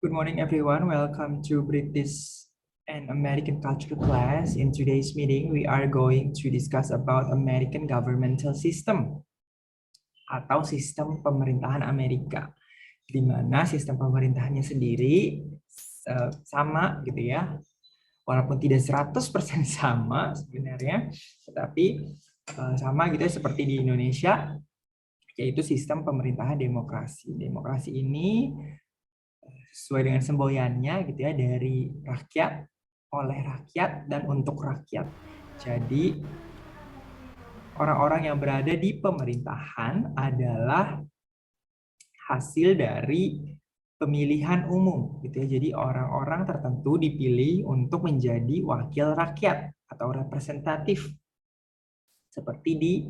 Good morning, everyone. Welcome to British and American culture class. In today's meeting, we are going to discuss about American governmental system atau sistem pemerintahan Amerika, di mana sistem pemerintahannya sendiri sama gitu ya, walaupun tidak 100% sama sebenarnya, tetapi sama gitu ya seperti di Indonesia, yaitu sistem pemerintahan demokrasi. Demokrasi ini sesuai dengan semboyannya gitu ya, dari rakyat, oleh rakyat, dan untuk rakyat. Jadi orang-orang yang berada di pemerintahan adalah hasil dari pemilihan umum gitu ya. Jadi orang-orang tertentu dipilih untuk menjadi wakil rakyat atau representatif. Seperti di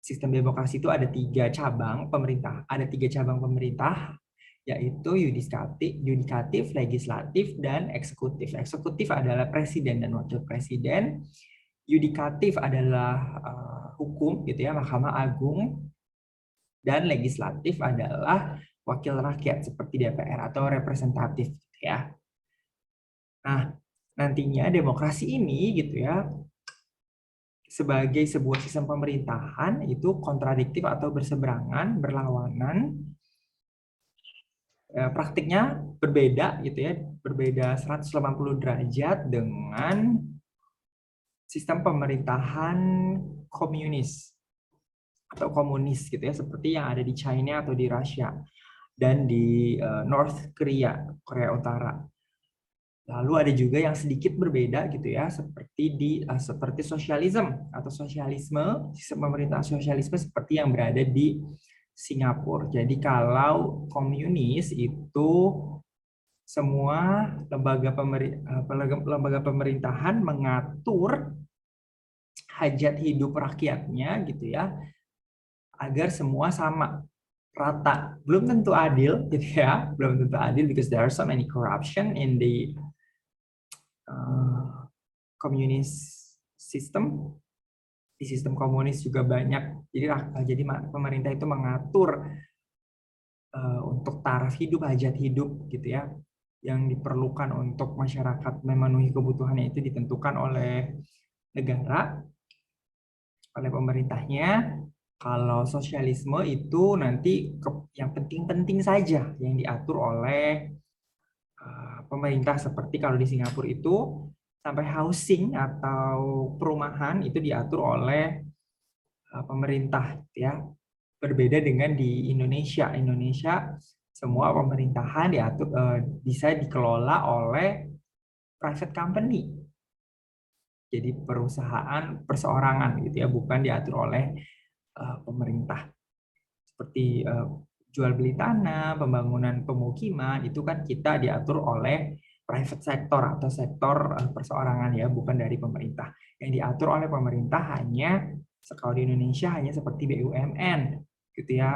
sistem demokrasi itu ada tiga cabang pemerintah, yaitu yudikatif, legislatif, dan eksekutif. Eksekutif adalah presiden dan wakil presiden. Yudikatif adalah hukum gitu ya, Mahkamah Agung. Dan legislatif adalah wakil rakyat seperti DPR atau representatif gitu ya. Nah, nantinya demokrasi ini gitu ya, sebagai sebuah sistem pemerintahan itu kontradiktif atau berseberangan, berlawanan, praktiknya berbeda gitu ya, berbeda 180 derajat dengan sistem pemerintahan komunis atau komunis gitu ya, seperti yang ada di China atau di Rusia dan di North Korea, Korea Utara. Lalu ada juga yang sedikit berbeda gitu ya, seperti sosialisme atau sosialisme, sistem pemerintahan sosialisme seperti yang berada di Singapura. Jadi kalau komunis itu semua lembaga pemerintahan mengatur hajat hidup rakyatnya gitu ya, agar semua sama, rata. Belum tentu adil gitu ya, belum tentu adil because there are so many corruption in the communist system. Di sistem komunis juga banyak. Jadi pemerintah itu mengatur untuk taraf hidup, hajat hidup gitu ya, yang diperlukan untuk masyarakat memenuhi kebutuhannya itu ditentukan oleh negara, oleh pemerintahnya. Kalau sosialisme itu nanti yang penting-penting saja yang diatur oleh pemerintah, seperti kalau di Singapura itu sampai housing atau perumahan itu diatur oleh pemerintah ya. Berbeda dengan di Indonesia. Indonesia semua pemerintahan diatur bisa dikelola oleh private company. Jadi perusahaan perseorangan gitu ya, bukan diatur oleh pemerintah. Seperti jual beli tanah, pembangunan pemukiman, itu kan kita diatur oleh private sector atau sektor perseorangan ya, bukan dari pemerintah. Yang diatur oleh pemerintah hanya, kalau di Indonesia hanya seperti BUMN gitu ya,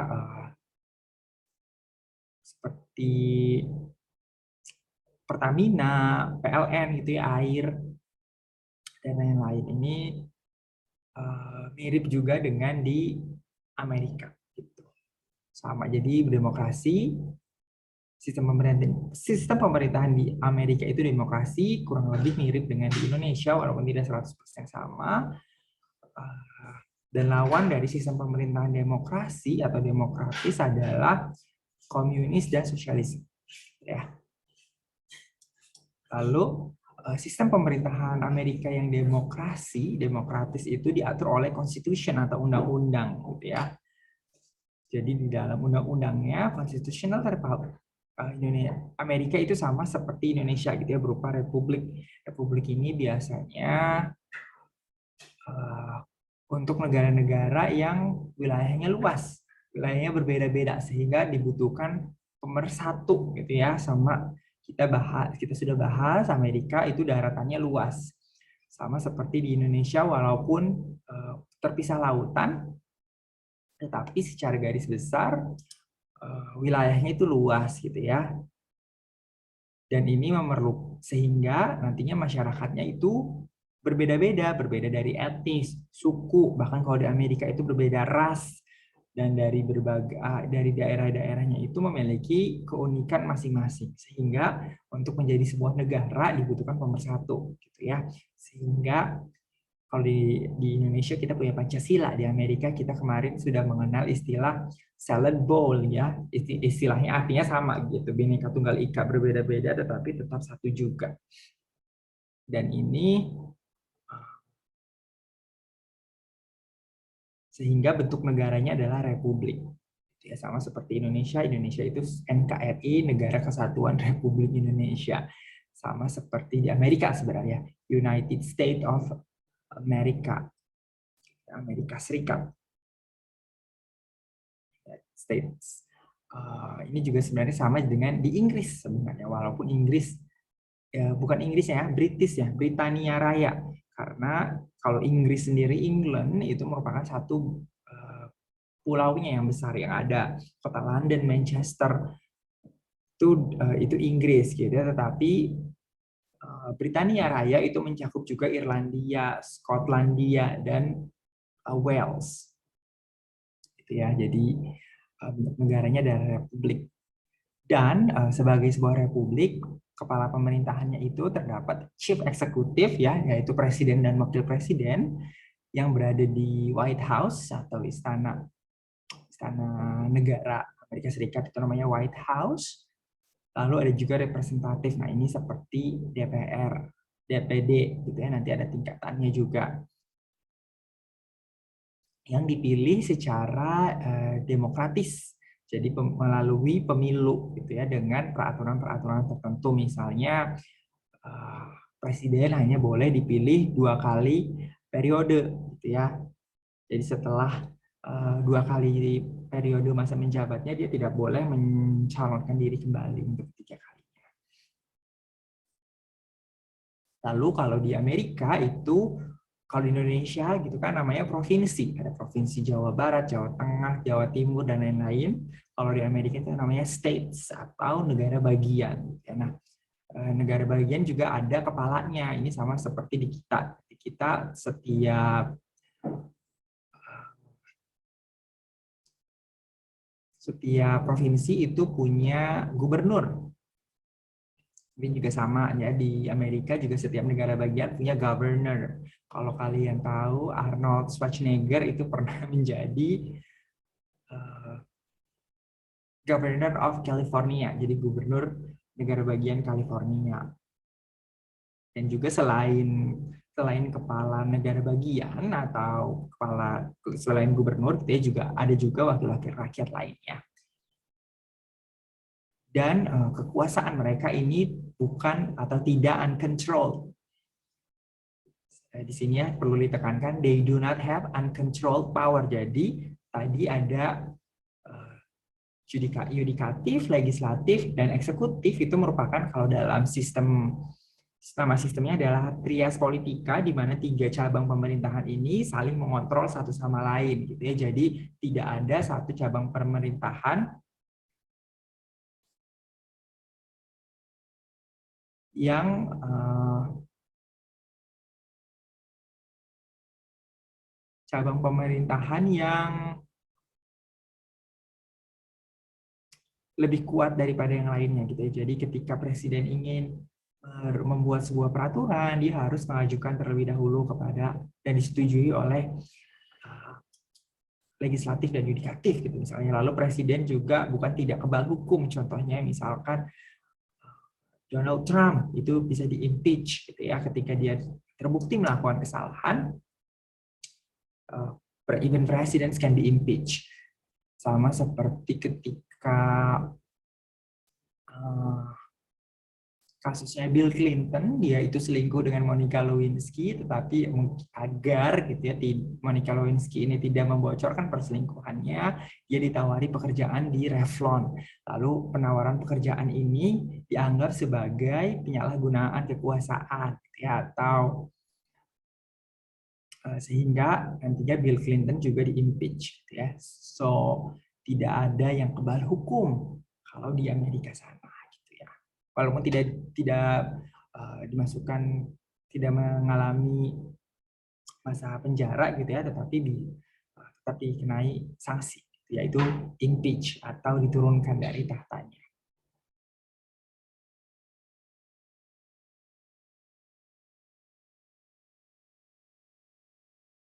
seperti Pertamina, PLN gitu ya, air, dan lain-lain. Ini mirip juga dengan di Amerika gitu. Sama, jadi demokrasi, sistem pemerintahan di Amerika itu demokrasi, kurang lebih mirip dengan di Indonesia walaupun tidak 100% sama. Dan lawan dari sistem pemerintahan demokrasi atau demokratis adalah komunis dan sosialisme ya. Lalu sistem pemerintahan Amerika yang demokratis itu diatur oleh constitution atau undang-undang gitu ya. Jadi di dalam undang-undangnya constitutional Amerika itu sama seperti Indonesia gitu ya, berupa republik. Republik ini biasanya untuk negara-negara yang wilayahnya luas, wilayahnya berbeda-beda, sehingga dibutuhkan pemersatu gitu ya. Sama kita sudah bahas Amerika itu daratannya luas, sama seperti di Indonesia walaupun terpisah lautan, tetapi secara garis besar wilayahnya itu luas gitu ya. Dan ini sehingga nantinya masyarakatnya itu berbeda-beda, berbeda dari etnis, suku, bahkan kalau di Amerika itu berbeda ras, dan dari dari daerah-daerahnya itu memiliki keunikan masing-masing, sehingga untuk menjadi sebuah negara dibutuhkan pemersatu gitu ya. Sehingga kalau di Indonesia kita punya Pancasila, di Amerika kita kemarin sudah mengenal istilah salad bowl ya. Istilahnya artinya sama gitu, Bhinneka Tunggal Ika, berbeda-beda tetapi tetap satu juga. Dan ini sehingga bentuk negaranya adalah republik. Ya, sama seperti Indonesia, Indonesia itu NKRI, Negara Kesatuan Republik Indonesia. Sama seperti di Amerika sebenarnya, United States of America, Amerika Serikat. States. Ini juga sebenarnya sama dengan di Inggris sebenarnya, walaupun Inggris bukan Inggris ya, British ya, Britania Raya. Karena kalau Inggris sendiri, England itu merupakan satu pulaunya yang besar, yang ada kota London, Manchester itu Inggris gitu ya. Tetapi Britania Raya itu mencakup juga Irlandia, Skotlandia, dan Wales. Gitu ya. Jadi negaranya adalah republik. Dan sebagai sebuah republik, kepala pemerintahannya itu terdapat chief executive ya, yaitu presiden dan wakil presiden yang berada di White House atau istana negara Amerika Serikat, itu namanya White House. Lalu ada juga representatif. Nah, ini seperti DPR, DPD gitu ya, nanti ada tingkatannya juga. Yang dipilih secara demokratis. Jadi melalui pemilu gitu ya, dengan peraturan-peraturan tertentu, misalnya presiden hanya boleh dipilih 2 kali periode gitu ya. Jadi setelah 2 kali periode masa menjabatnya, dia tidak boleh mencalonkan diri kembali untuk 3 kalinya. Lalu kalau di Amerika itu, kalau di Indonesia gitu kan namanya provinsi. Ada provinsi Jawa Barat, Jawa Tengah, Jawa Timur, dan lain-lain. Kalau di Amerika itu namanya states atau negara bagian. Nah, negara bagian juga ada kepalanya. Ini sama seperti di kita. Di kita setiap provinsi itu punya gubernur. Ini juga sama ya, di Amerika juga setiap negara bagian punya governor. Kalau kalian tahu, Arnold Schwarzenegger itu pernah menjadi Governor of California, jadi gubernur negara bagian California. Dan juga selain kepala negara bagian atau selain gubernur, kita juga ada juga wakil-wakil rakyat lainnya. Dan kekuasaan mereka ini bukan atau tidak uncontrolled. Di sini ya perlu ditekankan, they do not have uncontrolled power. Jadi tadi ada yudikatif, legislatif, dan eksekutif. Itu merupakan, kalau dalam sistemnya adalah trias politika, di mana 3 cabang pemerintahan ini saling mengontrol satu sama lain gitu ya. Jadi tidak ada satu cabang pemerintahan yang lebih kuat daripada yang lainnya gitu ya. Jadi ketika presiden ingin membuat sebuah peraturan, dia harus mengajukan terlebih dahulu kepada dan disetujui oleh legislatif dan yudikatif gitu misalnya. Lalu presiden juga bukan tidak kebal hukum, contohnya misalkan Donald Trump itu bisa di-impeach gitu ya, ketika dia terbukti melakukan kesalahan. Even presidents can be impeached. Sama seperti ketika kasusnya Bill Clinton, dia itu selingkuh dengan Monica Lewinsky, tetapi agar gitu ya, Monica Lewinsky ini tidak membocorkan perselingkuhannya, dia ditawari pekerjaan di Revlon. Lalu penawaran pekerjaan ini dianggap sebagai penyalahgunaan kekuasaan, ya, atau sehingga nantinya Bill Clinton juga di-impeach, ya. So tidak ada yang kebal hukum kalau di Amerika sana. Walaupun tidak dimasukkan, tidak mengalami masa penjara gitu ya, tetapi tetap dikenai sanksi. yaitu impeach atau diturunkan dari tahtanya.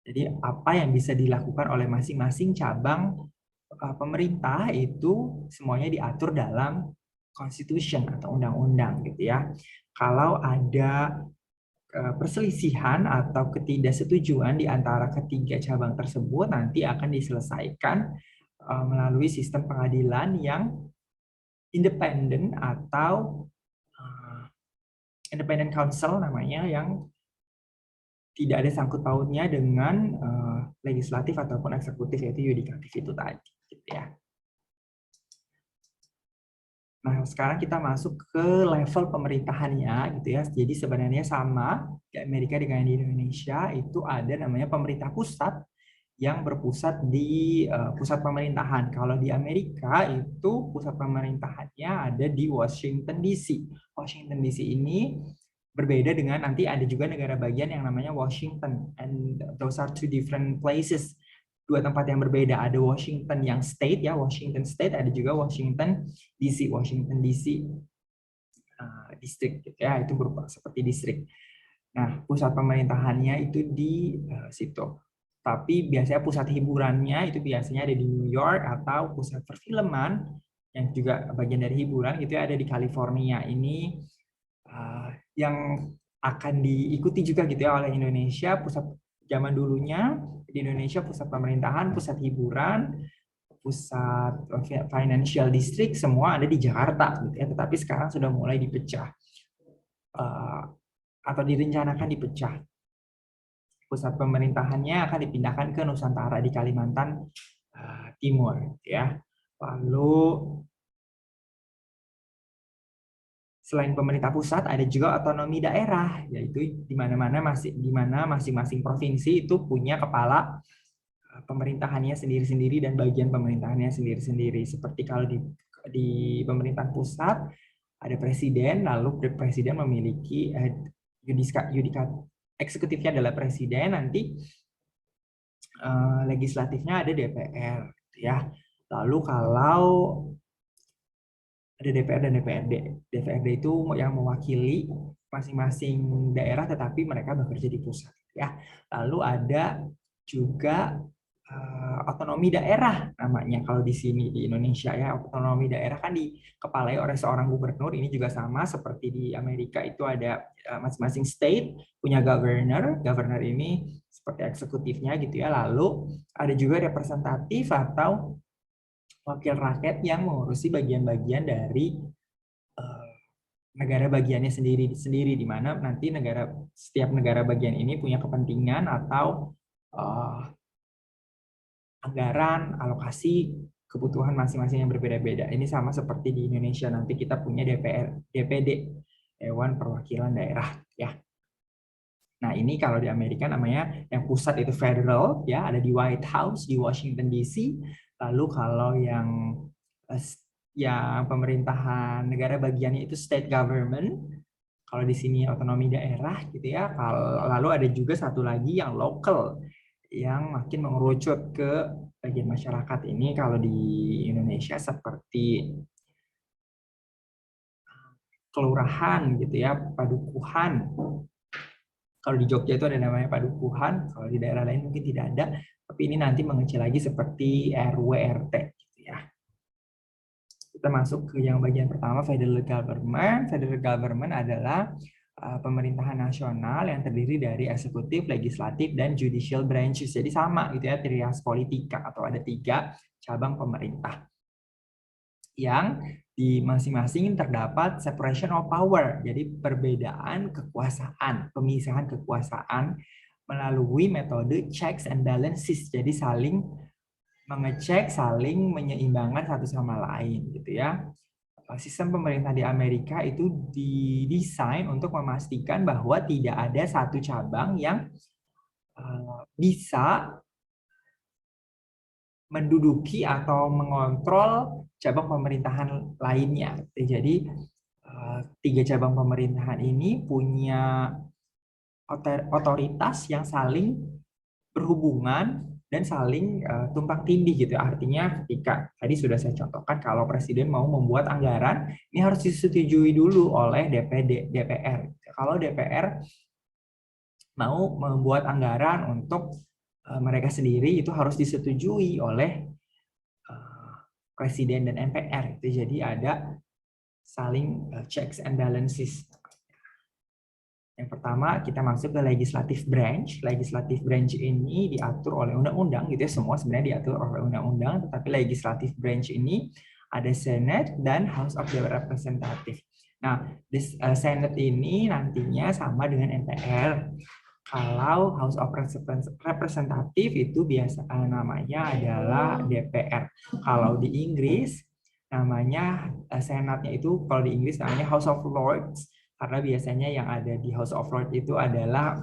Jadi apa yang bisa dilakukan oleh masing-masing cabang pemerintah itu semuanya diatur dalam constitution atau undang-undang gitu ya. Kalau ada perselisihan atau ketidaksetujuan di antara ketiga cabang tersebut nanti akan diselesaikan melalui sistem pengadilan yang independen atau independent counsel namanya, yang tidak ada sangkut pautnya dengan legislatif ataupun eksekutif, yaitu yudikatif itu tadi gitu ya. Nah, sekarang kita masuk ke level pemerintahannya gitu ya. Jadi sebenarnya sama di Amerika dengan di Indonesia, itu ada namanya pemerintah pusat yang berpusat di pusat pemerintahan. Kalau di Amerika itu pusat pemerintahannya ada di Washington DC. Washington DC ini berbeda dengan, nanti ada juga negara bagian yang namanya Washington, and those are two different places. Dua tempat yang berbeda. Ada Washington yang state ya, Washington State, ada juga Washington DC, Washington DC distrik gitu ya, itu berupa seperti distrik. Nah, pusat pemerintahannya itu di situ. Tapi biasanya pusat hiburannya itu biasanya ada di New York, atau pusat perfilman yang juga bagian dari hiburan itu ada di California. Ini yang akan diikuti juga gitu ya oleh Indonesia. Pusat zaman dulunya di Indonesia pusat pemerintahan, pusat hiburan, pusat financial district semua ada di Jakarta gitu ya. Tetapi sekarang sudah mulai dipecah atau direncanakan dipecah. Pusat pemerintahannya akan dipindahkan ke Nusantara di Kalimantan Timur ya. Lalu selain pemerintah pusat ada juga otonomi daerah, yaitu di mana masing-masing provinsi itu punya kepala pemerintahannya sendiri-sendiri dan bagian pemerintahannya sendiri-sendiri. Seperti kalau di pemerintahan pusat ada presiden, lalu presiden memiliki eksekutifnya adalah presiden, nanti legislatifnya ada DPR ya. Lalu kalau ada DPR dan DPRD. DPRD itu yang mewakili masing-masing daerah, tetapi mereka bekerja di pusat. Ya, lalu ada juga otonomi daerah namanya kalau di sini di Indonesia ya. Otonomi daerah kan dikepalai oleh seorang gubernur. Ini juga sama seperti di Amerika, itu ada masing-masing state punya governor. Governor ini seperti eksekutifnya gitu ya. Lalu ada juga representatif atau wakil rakyat yang mengurusi bagian-bagian dari negara bagiannya sendiri, di mana nanti setiap negara bagian ini punya kepentingan atau anggaran, alokasi, kebutuhan masing-masing yang berbeda-beda. Ini sama seperti di Indonesia, nanti kita punya DPR, DPD, Dewan Perwakilan Daerah ya. Nah, ini kalau di Amerika namanya yang pusat itu federal ya, ada di White House di Washington DC. Lalu kalau yang pemerintahan negara bagiannya itu state government. Kalau di sini otonomi daerah gitu ya. Lalu ada juga satu lagi yang local, yang makin mengerucut ke bagian masyarakat. Ini kalau di Indonesia seperti kelurahan gitu ya, padukuhan. Kalau di Jogja itu ada namanya padukuhan, kalau di daerah lain mungkin tidak ada, tapi ini nanti mengecil lagi seperti RW RT gitu ya. Kita masuk ke yang bagian pertama, federal government. Federal government adalah pemerintahan nasional yang terdiri dari eksekutif, legislatif, dan judicial branches. Jadi sama gitu ya, trias politika, atau ada 3 cabang pemerintah yang di masing-masing terdapat separation of power. Jadi perbedaan kekuasaan, pemisahan kekuasaan melalui metode checks and balances. Jadi saling mengecek, saling menyeimbangkan satu sama lain gitu ya. Sistem pemerintah di Amerika itu didesain untuk memastikan bahwa tidak ada satu cabang yang bisa menduduki atau mengontrol cabang pemerintahan lainnya. Jadi 3 cabang pemerintahan ini punya otoritas yang saling berhubungan dan saling tumpang tindih gitu. Artinya ketika tadi sudah saya contohkan kalau presiden mau membuat anggaran, ini harus disetujui dulu oleh DPR. Kalau DPR mau membuat anggaran untuk mereka sendiri, itu harus disetujui oleh presiden dan MPR. Jadi ada saling checks and balances. Yang pertama, kita masuk ke legislative branch. Legislative branch ini diatur oleh undang-undang, gitu ya. Semua sebenarnya diatur oleh undang-undang, tetapi legislative branch ini ada Senate dan House of Representative. Nah, Senate ini nantinya sama dengan MPR. Kalau House of Representative itu biasa namanya adalah DPR. Kalau di Inggris namanya Senatnya itu, kalau di Inggris namanya House of Lords, karena biasanya yang ada di House of Lords itu adalah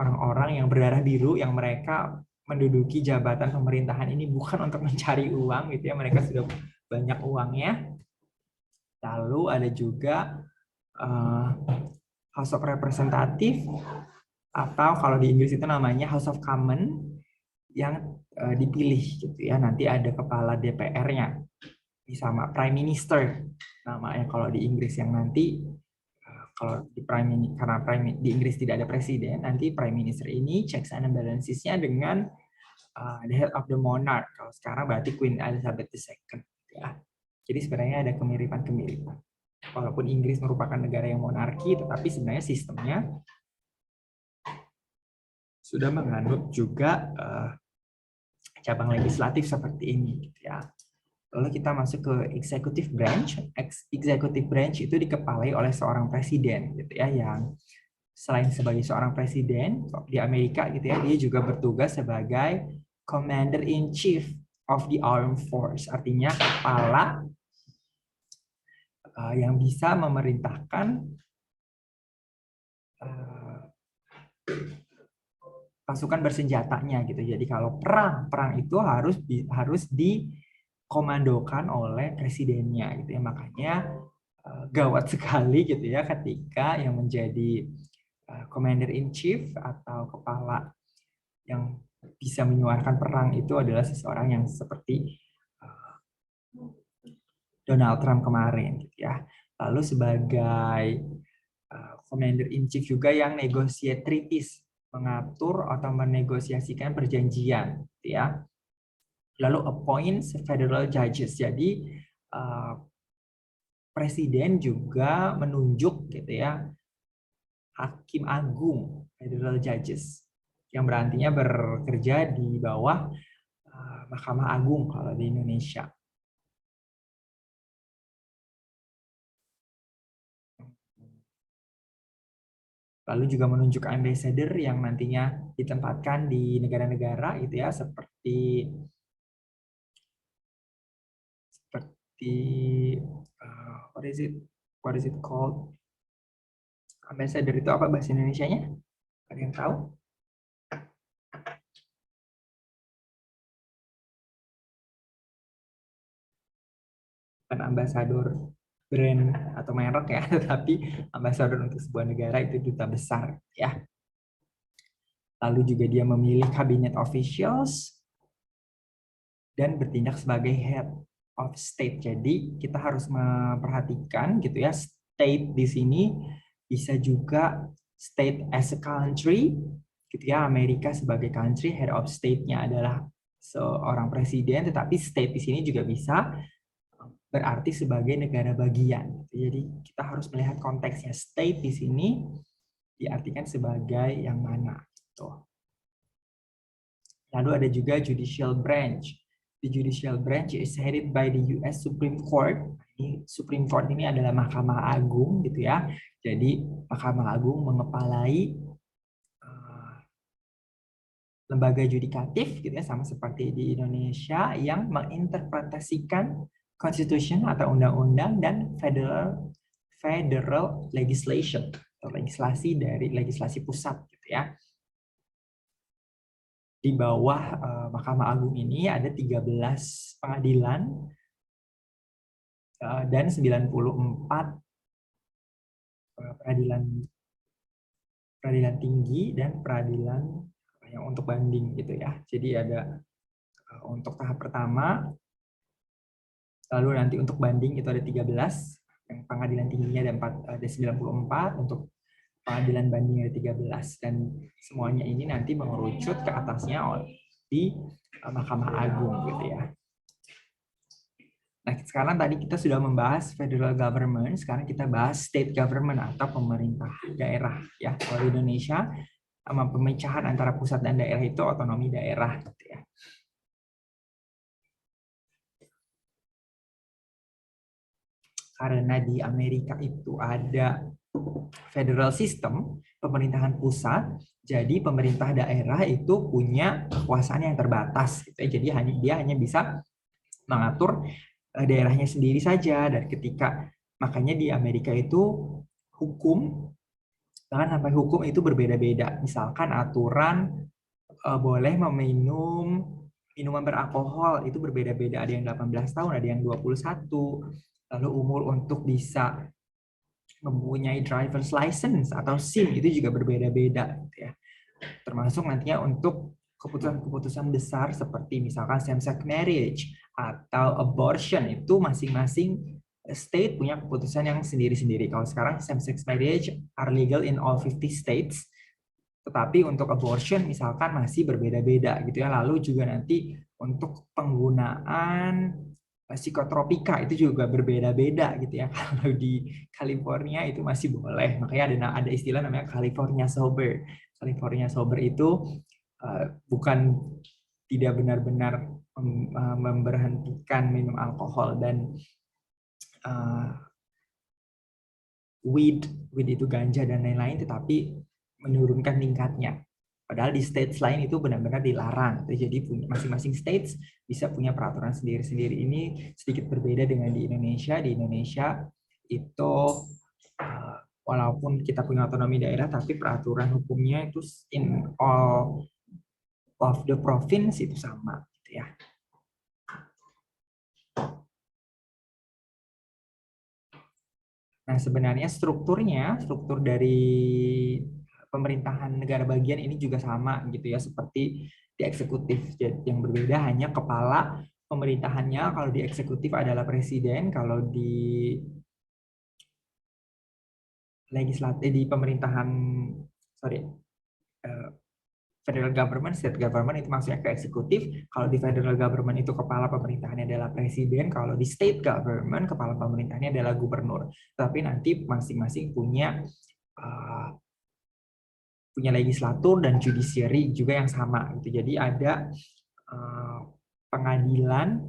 orang-orang yang berdarah biru yang mereka menduduki jabatan pemerintahan ini bukan untuk mencari uang gitu ya, mereka sudah banyak uangnya. Lalu ada juga House of Representative, atau kalau di Inggris itu namanya House of Commons, yang dipilih gitu ya, nanti ada kepala DPR-nya sama Prime Minister namanya kalau di Inggris, yang nanti kalau di karena di Inggris tidak ada presiden, nanti Prime Minister ini checks and balances-nya dengan the head of the monarch. Kalau sekarang berarti Queen Elizabeth II ya. Jadi sebenarnya ada kemiripan-kemiripan. Walaupun Inggris merupakan negara yang monarki, tetapi sebenarnya sistemnya sudah menganut juga cabang legislatif seperti ini gitu ya. Lalu kita masuk ke executive branch. Executive branch itu dikepalai oleh seorang presiden gitu ya, yang selain sebagai seorang presiden di Amerika gitu ya, dia juga bertugas sebagai commander in chief of the armed force. Artinya kepala yang bisa memerintahkan pasukan bersenjatanya gitu. Jadi kalau perang itu harus dikomandokan oleh presidennya gitu ya. Makanya gawat sekali gitu ya ketika yang menjadi commander in chief atau kepala yang bisa menyuarakan perang itu adalah seseorang yang seperti Donald Trump kemarin gitu ya. Lalu sebagai commander in chief juga yang negotiate treaties, mengatur atau menegosiasikan perjanjian gitu ya. Lalu appoints federal judges. Jadi presiden juga menunjuk gitu ya hakim agung, federal judges, yang berantinya bekerja di bawah Mahkamah Agung kalau di Indonesia. Lalu juga menunjuk ambassador yang nantinya ditempatkan di negara-negara gitu ya, seperti what is it called? Ambassador itu apa bahasa Indonesianya? Ada yang tahu? Bukan ambasador brand atau merek ya, tetapi ambasador untuk sebuah negara itu duta besar ya. Lalu juga dia memilih cabinet officials dan bertindak sebagai head of state. Jadi kita harus memperhatikan gitu ya, state di sini bisa juga state as a country gitu ya. Amerika sebagai country, head of state-nya adalah seorang presiden, tetapi state di sini juga bisa berarti sebagai negara bagian. Jadi kita harus melihat konteksnya. State di sini diartikan sebagai yang mana gitu. Lalu ada juga judicial branch. The judicial branch is headed by the US Supreme Court. Supreme Court ini adalah Mahkamah Agung gitu ya. Jadi Mahkamah Agung mengepalai lembaga yudikatif gitu ya, sama seperti di Indonesia, yang menginterpretasikan constitution atau undang-undang dan federal legislation atau legislasi dari legislasi pusat gitu ya. Di bawah Mahkamah Agung ini ada 13 pengadilan dan 94 peradilan tinggi dan peradilan yang untuk banding gitu ya. Jadi ada untuk tahap pertama, lalu nanti untuk banding itu ada 13, yang pengadilan tingginya ada 94, untuk pengadilan banding ada 13, dan semuanya ini nanti mengerucut ke atasnya di Mahkamah Agung gitu ya. Nah, sekarang tadi kita sudah membahas federal government, sekarang kita bahas state government atau pemerintah daerah ya. Kalau di Indonesia, sama pemecahan antara pusat dan daerah itu otonomi daerah gitu ya. Karena di Amerika itu ada federal system, pemerintahan pusat, jadi pemerintah daerah itu punya kekuasaan yang terbatas gitu ya. Jadi dia hanya bisa mengatur daerahnya sendiri saja, dan makanya di Amerika itu hukum, bahkan sampai hukum itu berbeda-beda. Misalkan aturan boleh meminum minuman beralkohol itu berbeda-beda, ada yang 18 tahun, ada yang 21. Lalu umur untuk bisa mempunyai driver's license atau SIM itu juga berbeda-beda gitu ya. Termasuk nantinya untuk keputusan-keputusan besar seperti misalkan same-sex marriage atau abortion, itu masing-masing state punya keputusan yang sendiri-sendiri. Kalau sekarang same-sex marriage are legal in all 50 states, tetapi untuk abortion misalkan masih berbeda-beda gitu ya. Lalu juga nanti untuk penggunaan psikotropika itu juga berbeda-beda gitu ya. Kalau di California itu masih boleh, makanya ada istilah namanya California sober. California sober itu bukan tidak benar-benar memberhentikan minum alkohol dan weed itu ganja dan lain-lain, tetapi menurunkan tingkatnya. Padahal di states lain itu benar-benar dilarang. Jadi masing-masing states bisa punya peraturan sendiri-sendiri. Ini sedikit berbeda dengan di Indonesia. Di Indonesia itu walaupun kita punya otonomi daerah, tapi peraturan hukumnya itu in all of the province itu sama gitu ya. Nah, sebenarnya struktur dari pemerintahan negara bagian ini juga sama gitu ya, seperti di eksekutif. Yang berbeda hanya kepala pemerintahannya, kalau di eksekutif adalah presiden, kalau di legislatif di pemerintahan federal government, state government itu maksudnya ke eksekutif. Kalau di federal government itu kepala pemerintahannya adalah presiden, kalau di state government kepala pemerintahannya adalah gubernur. Tapi nanti masing-masing punya legislatur dan judiciary juga yang sama gitu. Jadi ada pengadilan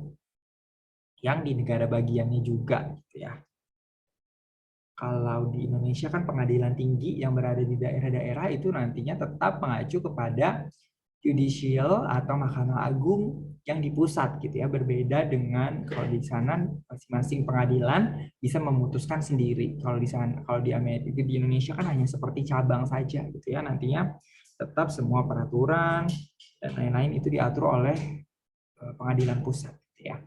yang di negara bagiannya juga gitu ya. Kalau di Indonesia kan pengadilan tinggi yang berada di daerah-daerah itu nantinya tetap mengacu kepada judicial atau Mahkamah Agung yang di pusat gitu ya. Berbeda dengan kalau di sana masing-masing pengadilan bisa memutuskan sendiri. Kalau di Amerika, di Indonesia kan hanya seperti cabang saja gitu ya. Nantinya tetap semua peraturan dan lain-lain itu diatur oleh pengadilan pusat gitu ya.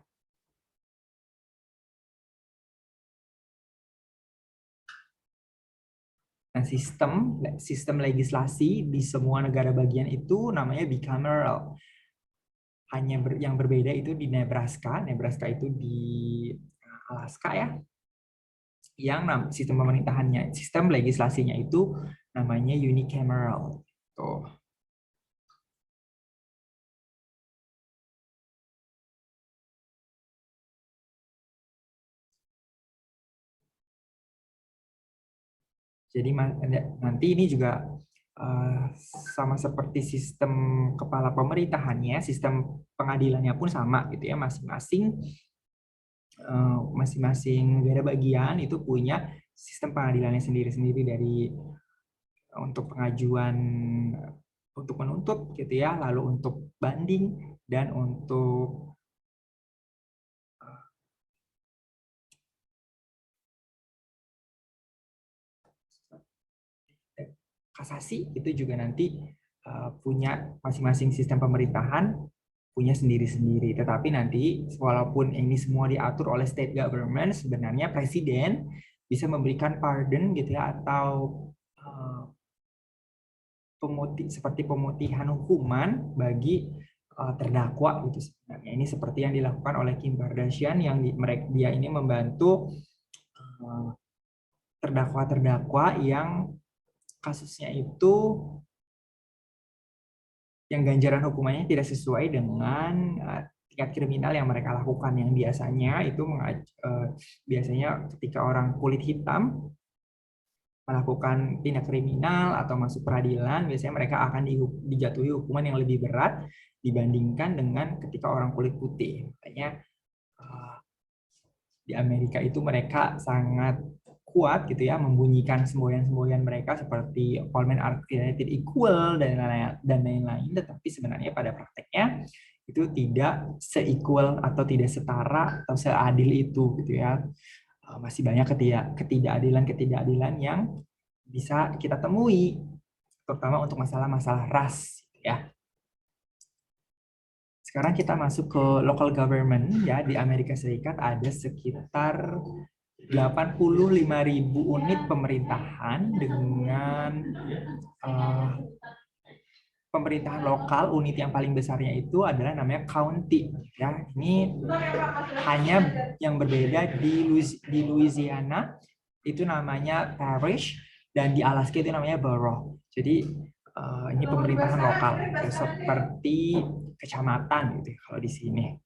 Nah, sistem legislasi di semua negara bagian itu namanya bicameral. Hanya yang berbeda itu di Nebraska. Nebraska itu di Alaska ya. Yang sistem pemerintahannya, sistem legislasinya itu namanya unicameral. Tuh. Jadi nanti ini juga sama seperti sistem kepala pemerintahannya, sistem pengadilannya pun sama gitu ya, masing-masing negara bagian itu punya sistem pengadilannya sendiri-sendiri, dari untuk pengajuan untuk menuntut gitu ya, lalu untuk banding dan untuk kasasi itu juga nanti punya masing-masing sistem pemerintahan punya sendiri-sendiri. Tetapi nanti walaupun ini semua diatur oleh state government, sebenarnya presiden bisa memberikan pardon gitu ya, atau seperti pemutihan hukuman bagi terdakwa gitu sebenarnya. Ini seperti yang dilakukan oleh Kim Kardashian yang dia ini membantu terdakwa-terdakwa yang kasusnya itu yang ganjaran hukumannya tidak sesuai dengan tingkat kriminal yang mereka lakukan. Yang biasanya itu biasanya ketika orang kulit hitam melakukan tindak kriminal atau masuk peradilan, biasanya mereka akan dijatuhi hukuman yang lebih berat dibandingkan dengan ketika orang kulit putih. Makanya di Amerika itu mereka sangat kuat gitu ya, membunyikan semboyan-semboyan mereka seperti all men are created equal dan lain-lain, tetapi sebenarnya pada prakteknya itu tidak se-equal atau tidak setara atau seadil itu gitu ya. Masih banyak ketidakadilan yang bisa kita temui, terutama untuk masalah-masalah ras ya. Sekarang kita masuk ke local government ya. Di Amerika Serikat ada sekitar 85.000 unit pemerintahan dengan pemerintahan lokal. Unit yang paling besarnya itu adalah namanya county ya. Ini hanya yang berbeda di Louisiana itu namanya parish dan di Alaska itu namanya borough. Jadi ini pemerintahan lokal seperti kecamatan gitu kalau di sini.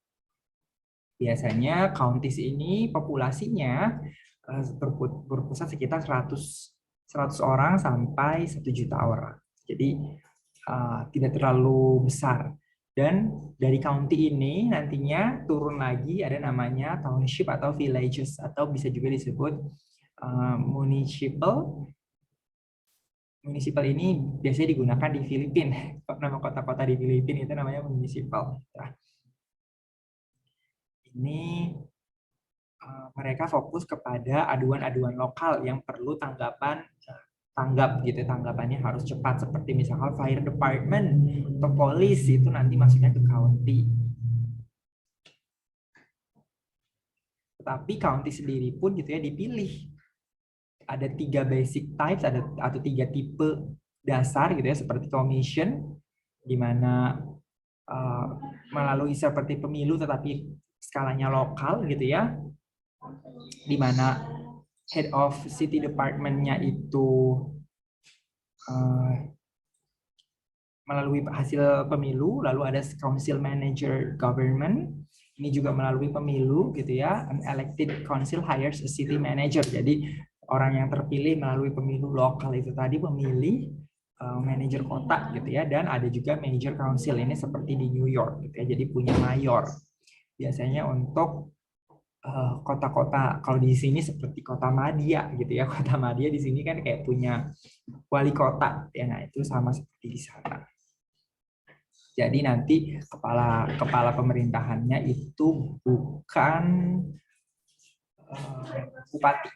Biasanya counties ini populasinya berpusat sekitar 100 orang sampai 1 juta orang. Jadi tidak terlalu besar. Dan dari county ini nantinya turun lagi ada namanya township atau villages atau bisa juga disebut municipal. Municipal ini biasanya digunakan di Filipina. Nama kota-kota di Filipina itu namanya municipal. Nah, ini mereka fokus kepada aduan-aduan lokal yang perlu tanggap gitu. Tanggapannya harus cepat seperti misalkan fire department atau polisi itu nanti masuknya ke county. Tetapi county sendiri pun gitu ya dipilih. Ada 3 basic types atau 3 tipe dasar gitu ya, seperti commission di mana melalui seperti pemilu tetapi skalanya lokal gitu ya, di mana head of city department-nya itu melalui hasil pemilu, lalu ada council manager government, ini juga melalui pemilu gitu ya, an elected council hires a city manager, jadi orang yang terpilih melalui pemilu lokal itu tadi memilih manajer kota gitu ya, dan ada juga manager council, ini seperti di New York gitu ya, jadi punya mayor. Biasanya untuk kota-kota, kalau di sini seperti kota Madya gitu ya, kota Madya di sini kan kayak punya wali kota ya, nah itu sama seperti di sana. Jadi nanti kepala pemerintahannya itu bukan bupati.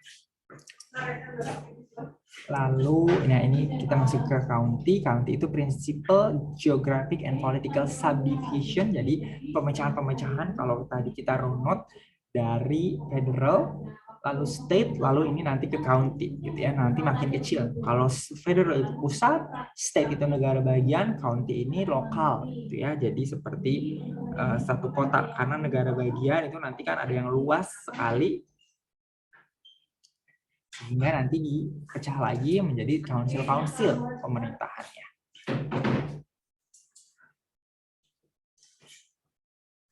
Lalu, nah ini kita masuk ke county. County itu principal geographic and political subdivision. Jadi pemecahan-pemecahan kalau tadi kita runut dari federal, lalu state, lalu ini nanti ke county gitu ya. Nanti makin kecil. Kalau federal itu pusat, state itu negara bagian, county ini lokal gitu ya. Jadi seperti satu kota, karena negara bagian itu nanti kan ada yang luas sekali, sehingga nanti dipecah lagi menjadi council pemerintahannya.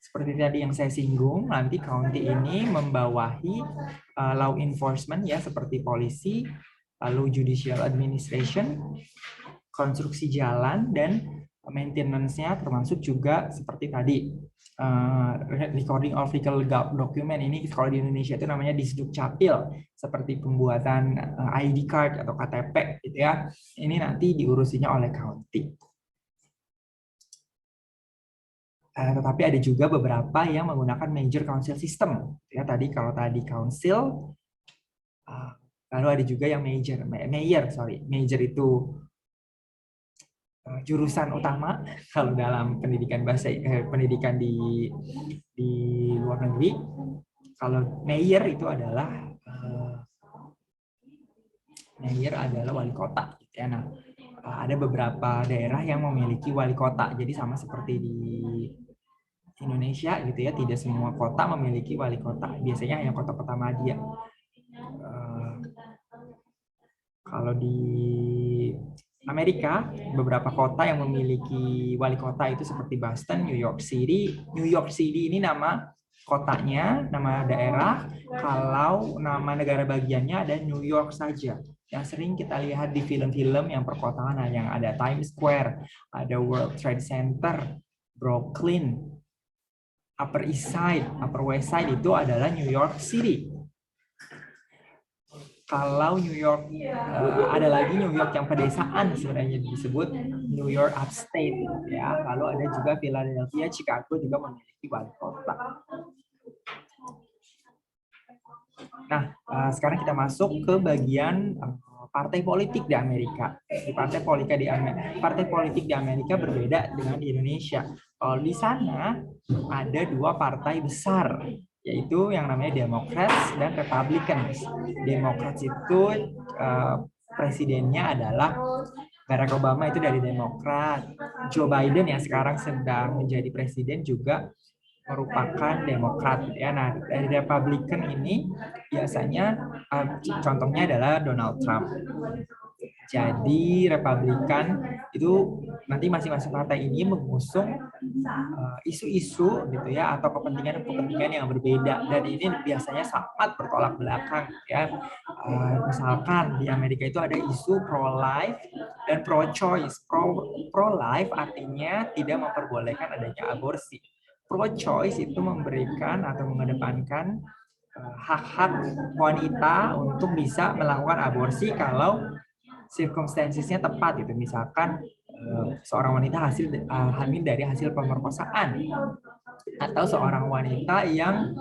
Seperti tadi yang saya singgung, nanti county ini membawahi law enforcement ya, seperti polisi, lalu judicial administration, konstruksi jalan, dan maintenance-nya termasuk juga seperti tadi recording of legal document. Ini kalau di Indonesia itu namanya Disduk Capil, seperti pembuatan ID card atau KTP gitu ya. Ini nanti diurusinya oleh county. Tetapi ada juga beberapa yang menggunakan major council system. Ya, kalau tadi council, lalu ada juga yang mayor. Major itu jurusan utama kalau dalam pendidikan pendidikan di luar negeri. Kalau mayor itu adalah wali kota. Ya, nah, ada beberapa daerah yang memiliki wali kota. Jadi sama seperti di Indonesia gitu ya, tidak semua kota memiliki wali kota. Biasanya hanya kota-kota madya. Eh, Kalau di Amerika, beberapa kota yang memiliki wali kota itu seperti Boston, New York City. New York City ini nama kotanya, nama daerah. Kalau nama negara bagiannya ada New York saja. Yang sering kita lihat di film-film yang perkotaan, yang ada Times Square, ada World Trade Center, Brooklyn, Upper East Side, Upper West Side itu adalah New York City. Kalau New York ada lagi New York yang pedesaan sebenarnya disebut New York Upstate ya. Lalu ada juga Philadelphia, Chicago juga memiliki wali kota. Nah, sekarang kita masuk ke bagian partai politik di Amerika. Di partai politik di Amerika berbeda dengan di Indonesia. Kalau di sana ada dua partai besar, yaitu yang namanya Democrats dan Republicans. Democrats itu presidennya adalah Barack Obama, itu dari Demokrat. Joe Biden yang sekarang sedang menjadi presiden juga merupakan Demokrat ya. Nah, dari Republican ini biasanya contohnya adalah Donald Trump. Jadi Republikan itu nanti masing-masing partai ini mengusung isu-isu gitu ya, atau kepentingan-kepentingan yang berbeda, dan ini biasanya sangat bertolak belakang ya. Misalkan di Amerika itu ada isu pro-life dan pro-choice. Pro-life artinya tidak memperbolehkan adanya aborsi. Pro-choice itu memberikan atau mengedepankan hak-hak wanita untuk bisa melakukan aborsi kalau circumstancesnya tepat gitu. Misalkan seorang wanita hamil dari hasil pemerkosaan, atau seorang wanita yang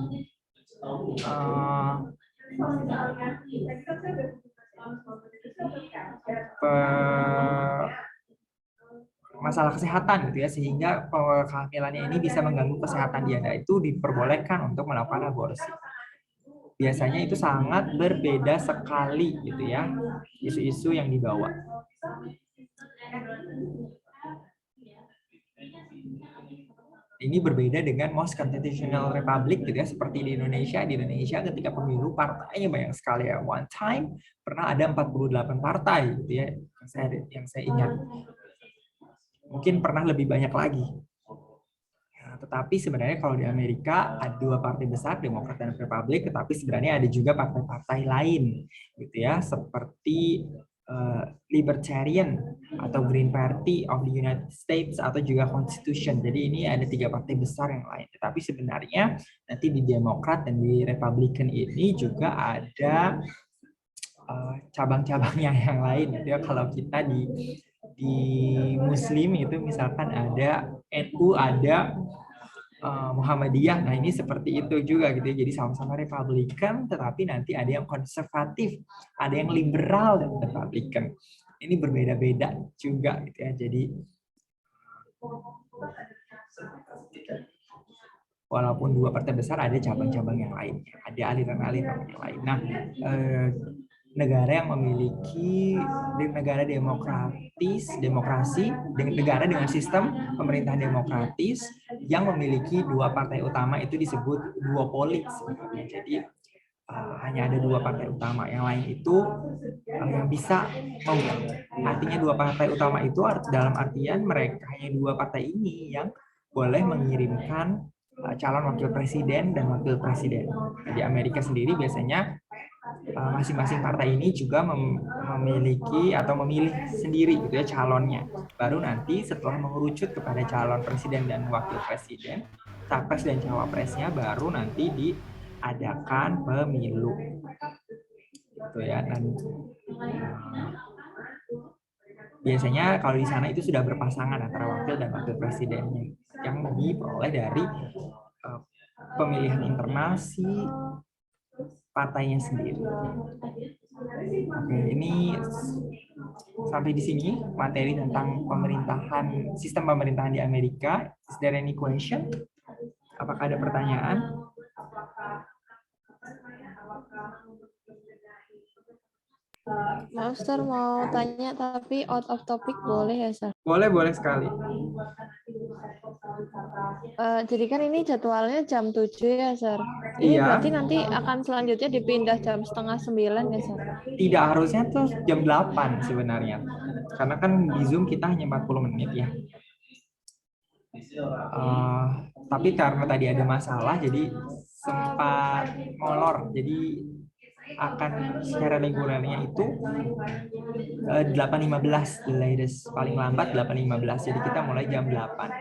masalah kesehatan gitu ya, sehingga kehamilannya ini bisa mengganggu kesehatan dia. Nah, itu diperbolehkan untuk melakukan aborsi. Biasanya itu sangat berbeda sekali gitu ya, isu-isu yang dibawa. Ini berbeda dengan most constitutional republic gitu ya, seperti di Indonesia. Di Indonesia ketika pemilu partainya banyak sekali ya. One time pernah ada 48 partai gitu ya, yang saya ingat. Mungkin pernah lebih banyak lagi. Tetapi sebenarnya kalau di Amerika ada dua partai besar, Demokrat dan Republik, tetapi sebenarnya ada juga partai-partai lain gitu ya, seperti Libertarian atau Green Party of the United States, atau juga Constitution. Jadi ini ada tiga partai besar yang lain. Tetapi sebenarnya nanti di Demokrat dan di Republican ini juga ada cabang-cabangnya yang lain gitu ya. Kalau kita di Muslim itu misalkan ada NU, ada Muhammadiyah. Nah, ini seperti itu juga gitu ya. Jadi sama-sama Republikan, tetapi nanti ada yang konservatif, ada yang liberal dan Republikan. Ini berbeda-beda juga gitu ya. Jadi walaupun dua partai besar, ada cabang-cabang yang lainnya, ada aliran-aliran yang lain. Nah, negara yang memiliki negara demokrasi, dengan negara dengan sistem pemerintahan demokratis yang memiliki dua partai utama itu disebut duopoly sebenarnya. Jadi hanya ada dua partai utama, yang lain itu yang bisa artinya dua partai utama itu dalam artian mereka hanya dua partai ini yang boleh mengirimkan calon wakil presiden dan wakil presiden. Di Amerika sendiri biasanya masing-masing partai ini juga memiliki atau memilih sendiri gitu ya calonnya. Baru nanti setelah mengerucut kepada calon presiden dan wakil presiden, capres dan cawapresnya, baru nanti diadakan pemilu. Gitu ya. Dan biasanya kalau di sana itu sudah berpasangan antara wakil dan wakil presidennya yang diperoleh dari pemilihan internal si partainya sendiri. Oke, ini sampai di sini materi tentang pemerintahan, sistem pemerintahan di Amerika. Is there any question? Apakah ada pertanyaan? Master mau tanya tapi out of topic boleh ya, Sir? Boleh, boleh sekali. Jadi kan ini jadwalnya jam 7 ya, Sir. Ini Iya, berarti nanti akan selanjutnya dipindah jam setengah 9 ya, Sir? tidak harusnya tuh jam 8 sebenarnya. Karena kan di Zoom kita hanya 40 menit ya. Eh, tapi karena tadi ada masalah, jadi sempat molor. Jadi akan secara regulernya itu 8.15 the latest, paling lambat 8.15. Jadi kita mulai jam 8.